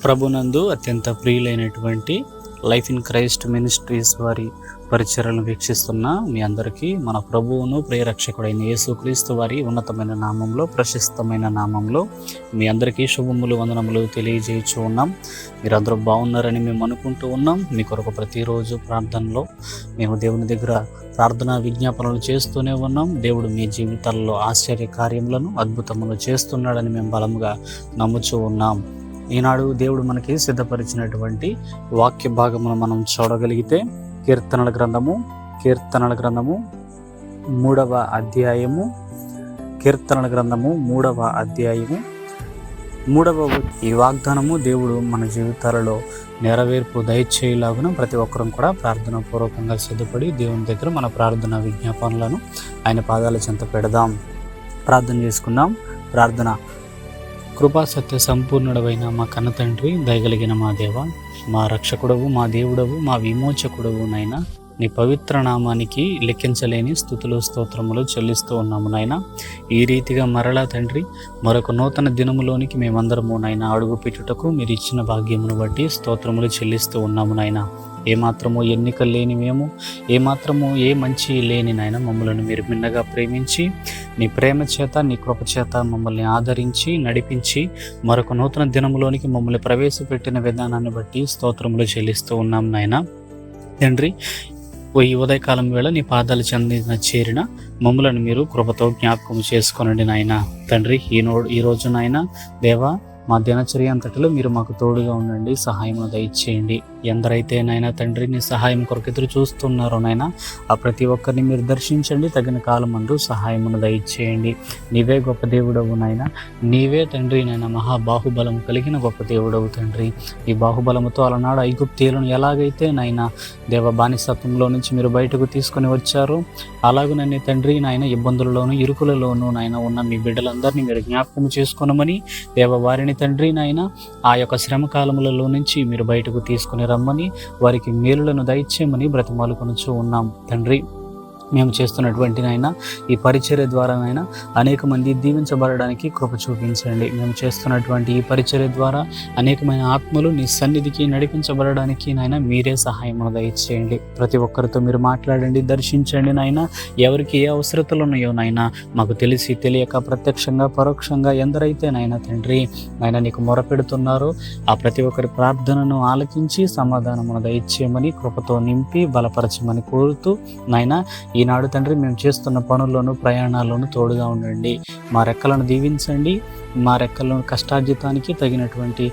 ప్రభునందు అత్యంత ప్రియులైనటువంటి life in Christ ministries వారి పరిచర్యలను వీక్షిస్తున్న మీ అందరికీ మన ప్రభువును ప్రియరక్షకుడైన యేసుక్రీస్తు వారి ఉన్నతమైన నామంలో, ప్రశస్తమైన నామంలో మీ అందరికీ శుభములు, వందనములు తెలియజేయచ్చు ఉన్నాం. మీరందరూ బాగున్నారని మేము అనుకుంటూ ఉన్నాం. మీ కొరకు ప్రతిరోజు ప్రార్థనలో మేము దేవుని దగ్గర ప్రార్థనా విజ్ఞాపనలు చేస్తూనే ఉన్నాం. దేవుడు మీ జీవితాల్లో ఆశ్చర్య కార్యములను, అద్భుతములు చేస్తున్నాడని మేము బలముగా నమ్ముచూ ఉన్నాం. ఈనాడు దేవుడు మనకి సిద్ధపరిచినటువంటి వాక్య భాగమును మనం చూడగలిగితే కీర్తనల గ్రంథము 3వ అధ్యాయము 3వ ఈ వాగ్దానము దేవుడు మన జీవితాలలో నెరవేర్పు దయచేయలాగున ప్రతి ఒక్కరూ కూడా ప్రార్థన పూర్వకంగా సిద్ధపడి దేవుని దగ్గర మన ప్రార్థన విజ్ఞాపనలను ఆయన పాదాల చెంత పెడదాం. ప్రార్థన చేసుకుందాం. ప్రార్థన. కృపా సత్య సంపూర్ణుడవైన మా కన్న తండ్రి, దయగలిగిన మా దేవ, మా రక్షకుడవు, మా దేవుడవు, మా విమోచకుడవు నైనా, నీ పవిత్ర నామానికి లెక్కించలేని స్తుతులు, స్తోత్రములు చెల్లిస్తూ ఉన్నాము నాయన. ఈ రీతిగా మరలా తండ్రి మరొక నూతన దినములోనికి మేమందరము నాయన అడుగు పెట్టుటకు మీరు ఇచ్చిన భాగ్యమును బట్టి స్తోత్రములు చెల్లిస్తూ ఉన్నాము నాయన. ఏమాత్రము ఎన్నిక లేని మేము, ఏమాత్రము ఏ మంచి లేని నాయన మమ్మల్ని మీరు మిన్నగా ప్రేమించి నీ ప్రేమ చేత, నీ కృప చేత మమ్మల్ని ఆదరించి నడిపించి మరొక నూతన దినములోనికి మమ్మల్ని ప్రవేశపెట్టిన విధానాన్ని బట్టి స్తోత్రములు చెల్లిస్తూ ఉన్నాం నాయన. తండ్రి, ఈ ఉదయకాలం వేళ నీ పాదాలు చెందిన చేరిన మమ్మలను మీరు కృపతో జ్ఞాపకం చేసుకోనండి నాయన. తండ్రి, ఈ రోజు నాయన దేవా, మా దినచర్య అంతటిలో మీరు మాకు తోడుగా ఉండండి, సహాయం దయచేయండి. ఎందరైతే నాయన తండ్రి నీ సహాయం కొరకు ఎదురు చూస్తున్నారో నాయన ఆ ప్రతి ఒక్కరిని మీరు దర్శించండి. తగిన కాలమందు సహాయమును దయచేయండి. నీవే గొప్ప దేవుడవు నాయన. నీవే తండ్రి నాయన మహాబాహుబలం కలిగిన గొప్ప దేవుడవు తండ్రి. ఈ బాహుబలముతో అలనాడు ఐగుప్తీయులను ఎలాగైతే నాయన దేవ బానిసత్వంలో నుంచి మీరు బయటకు తీసుకొని వచ్చారో అలాగునని తండ్రి నాయన ఇబ్బందులలోను, ఇరుకులలోనూ నాయన ఉన్న మీ బిడ్డలందరినీ మీరు జ్ఞాపకం చేసుకోనమని దేవ వారిని తండ్రి నాయన ఆ యొక్క శ్రమ కాలములలో నుంచి మీరు బయటకు తీసుకుని రమ్మని, వారికి మేలులను దయచేయమని బ్రతిమాలుకొనుచూ ఉన్నాం తండ్రి. మేము చేస్తున్నటువంటి నాయన ఈ పరిచర్య ద్వారా నాయన అనేక మంది దీవించబడడానికి కృప చూపించండి. మేము చేస్తున్నటువంటి ఈ పరిచర్య ద్వారా అనేకమైన ఆత్మలు నీ సన్నిధికి నడిపించబడడానికి నాయన మీరే సహాయం దయచేయండి. ప్రతి ఒక్కరితో మీరు మాట్లాడండి, దర్శించండి నాయన. ఎవరికి ఏ అవసరతలు ఉన్నాయో నాయన మాకు తెలిసి తెలియక ప్రత్యక్షంగా పరోక్షంగా ఎందరైతే నాయన తండ్రి నాయన నీకు మొరపెడుతున్నారో ఆ ప్రతి ఒక్కరి ప్రార్థనను ఆలకించి సమాధానమును దయచేయమని కృపతో నింపి బలపరచమని కోరుతూ నాయన ఈనాడు తండ్రి మేము చేస్తున్న పనుల్లోనూ ప్రయాణాల్లోనూ తోడుగా ఉండండి. మా రెక్కలను దీవించండి. మా రెక్కలను కష్టార్జితానికి తగినటువంటి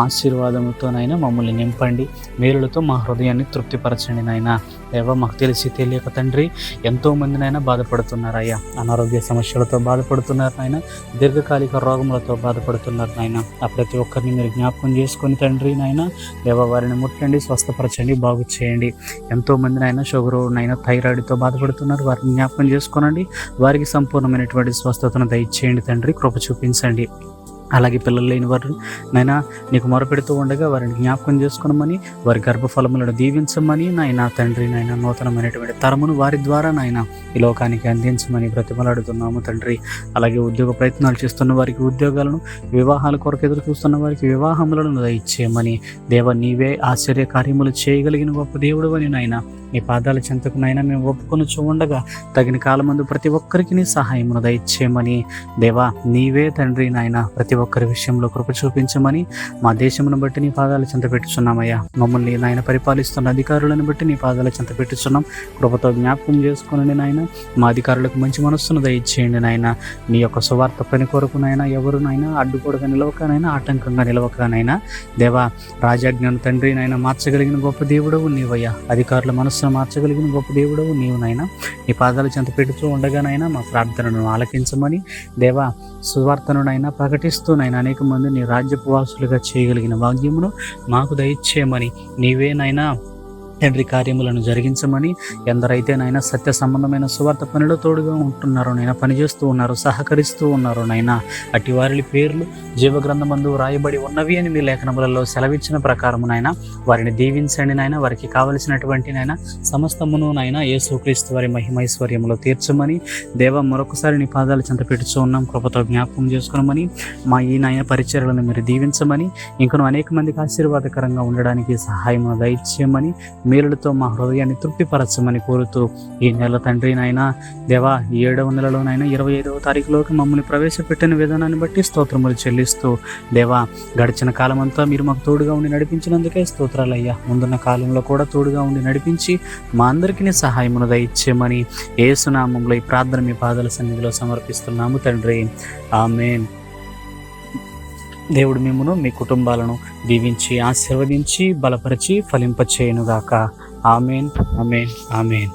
ఆశీర్వాదముతోనైనా మమ్మల్ని నింపండి. మేలులతో మా హృదయాన్ని తృప్తిపరచండి నాయన. దేవా, మాకు తెలిసి తెలియక తండ్రి ఎంతోమంది నాయన బాధపడుతున్నారయ్యా. అనారోగ్య సమస్యలతో బాధపడుతున్నారు నాయన, దీర్ఘకాలిక రోగములతో బాధపడుతున్నారు నాయన. ఆ ప్రతి ఒక్కరిని మీరు జ్ఞాపకం చేసుకొని తండ్రి నాయన దేవా వారిని ముట్టండి, స్వస్థపరచండి, బాగు చేయండి. ఎంతోమంది నాయన షుగరు నాయన థైరాయిడ్తో బాధపడుతున్నారు, వారిని జ్ఞాపకం చేసుకోనండి. వారికి సంపూర్ణమైనటువంటి స్వస్థతను దయచేయండి తండ్రి, కృప చూపించండి. అలాగే పిల్లలు లేని వారు నైనా నీకు మొరపెడుతూ ఉండగా వారిని జ్ఞాపకం చేసుకోనమని, వారి గర్భఫలములను దీవించమని నాయన తండ్రి నాయన నూతనమైనటువంటి తరమును వారి ద్వారా నాయన ఈ లోకానికి అందించమని బ్రతిమలాడుతున్నాము తండ్రి. అలాగే ఉద్యోగ ప్రయత్నాలు చేస్తున్న వారికి ఉద్యోగాలను, వివాహాల కొరకు ఎదురు చూస్తున్న వారికి వివాహములను దయచేయమని దేవ నీవే ఆశ్చర్య కార్యములు చేయగలిగిన గొప్ప దేవుడు అని నాయన నీ పాదాల చెంతకు నాయన మేము ఒప్పుకొని ఉండగా తగిన కాలమందు ప్రతి ఒక్కరికి నీ సహాయమును దయచేయమని దేవా నీవే తండ్రి నాయన ప్రతి ఒక్కరి విషయంలో కృప చూపించమని మా దేశమును బట్టి నీ పాదాల చెంత పెట్టుచున్నామయ్యా. మమ్మల్ని నాయన పరిపాలిస్తున్న అధికారులను బట్టి నీ పాదాల చెంత పెట్టుచున్నాం. కృపతో జ్ఞాపకం చేసుకుని నాయన మా అధికారులకు మంచి మనస్సును దయచేయండి నాయన. నీ యొక్క సువార్త పని కొరకు నాయన ఎవరు నాయన అడ్డుకూడగా నిలవకనైనా, ఆటంకంగా నిలవకనైనా దేవా రాజాజ్ఞను తండ్రి నాయన మార్చగలిగిన గొప్ప దేవుడవు నీవయ్యా. అధికారుల మనస్సును మార్చగలిగిన గొప్ప దేవుడవు నీవు నాయన. నీ పాదాల చెంత పెడుతూ ఉండగానైనా మా ప్రార్థనను ఆలకించమని దేవా సువార్తను నాయన ప్రకటిస్తూ నాయన అనేక మంది నీ రాజ్యపు వాసులుగా చేయగలిగిన భాగ్యమును మాకు దయచేయమని నీవే నాయన తండ్రి కార్యములను జరిగించమని, ఎందరైతే నాయన సత్య సంబంధమైన సువార్త పనిలో తోడుగా ఉంటున్నారో నైనా, పనిచేస్తూ ఉన్నారు, సహకరిస్తూ ఉన్నారు నైనా, అట్టి వారి పేర్లు జీవగ్రంథమందు రాయబడి ఉన్నవి అని మీ లేఖనములలో సెలవిచ్చిన ప్రకారము నాయన వారిని దీవించండి నాయన. వారికి కావలసినటువంటి నాయన సమస్తమును నాయన యేసుక్రీస్తు వారి మహిమైశ్వర్యములో తీర్చమని దేవ మరొకసారి నీ పాదాలు చెంత పెట్టుచూ ఉన్నాం. కృపతో జ్ఞాపకం చేసుకోమని, మా ఈ నాయన పరిచర్యలను మీరు దీవించమని, ఇంకను అనేక మందికి ఆశీర్వాదకరంగా ఉండడానికి సహాయమును దయచేయమని, మేలులతో మా హృదయాన్ని తృప్తిపరచమని కోరుతూ ఈ నెల తండ్రి నాయన దేవా 7వ నెలలోనైనా 25వ తారీఖులోకి మమ్మల్ని ప్రవేశపెట్టిన విధానాన్ని బట్టి స్తోత్రములు చెల్లిస్తూ దేవా గడిచిన కాలం అంతా మీరు మాకు తోడుగా ఉండి నడిపించినందుకే స్తోత్రాలయ్యా. ముందున్న కాలంలో కూడా తోడుగా ఉండి నడిపించి మా అందరికీ సహాయమును దయచేయమని యేసు నామములో ఈ ప్రార్థన మీ పాదాల సన్నిధిలో సమర్పిస్తున్నాము తండ్రి. ఆమేన్. దేవుడు మిమ్మును మీ కుటుంబాలను దీవించి ఆశీర్వదించి బలపరిచి ఫలింపచేయునుగాక. ఆమేన్, ఆమేన్, ఆమేన్.